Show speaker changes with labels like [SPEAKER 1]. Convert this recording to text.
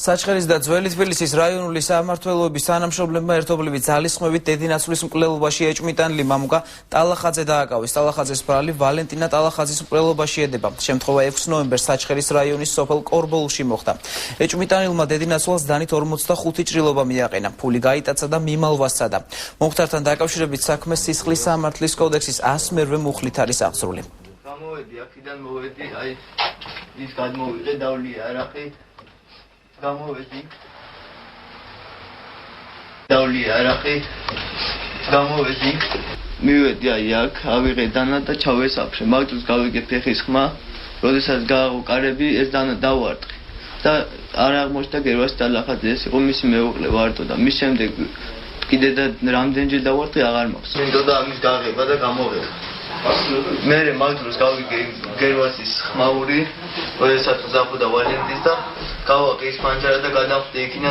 [SPEAKER 1] საჩხერის და ძველი თბილისის რაიონული სამმართველოების თანამშრომლებმა ერთობლივი ძალისხმევით დედინაცვლის მკვლელობაში ეჭვმიტანილი მამუკა ტალახაძე დააკავეს. ტალახაძეს ბრალი ვალენტინა ტალახაძის მკვლელობაში ედება. შემთხვევა 6 ნოემბერს საჩხერის რაიონის სოფელ კორბოლში მოხდა. ეჭვმიტანილმა დედინაცვალს დანით 45 ჭრილობა მიაყენა. ფული გაიტაცა და მიმალვა სცადა. მომხდართან დაკავშირებით საქმე სისხლის სამართლის კოდექსის 108 მუხლით არის აღძრული.
[SPEAKER 2] გამოვედი აქედან მოვედი, აი ის გადმოვიღე დავლია არახი. გამოვედი დავლია არახი. გამოვედი მივედი აი აქ ავიღე დანა და ჩავესაფრე. მაგ დროს გავიგე ფეხის ხმა, როდესაც გავყარები ეს დანა დავარტყი და არ აღმოჩნდა გერვას ტალახაძე, ეს იყო მისი მეუღლე ვარტო და მის შემდეგ კიდე და რამდენჯერ დავარტყი აღარ მახსოვს. მინდოდა ამის გაღება და გამოვედი. მე მაგ დროს გავიგე გერვასის ხმაური, როდესაც უზაფხოდა ვალენტის და გავაკე ის პანჯარა და გადავხდი იქინა.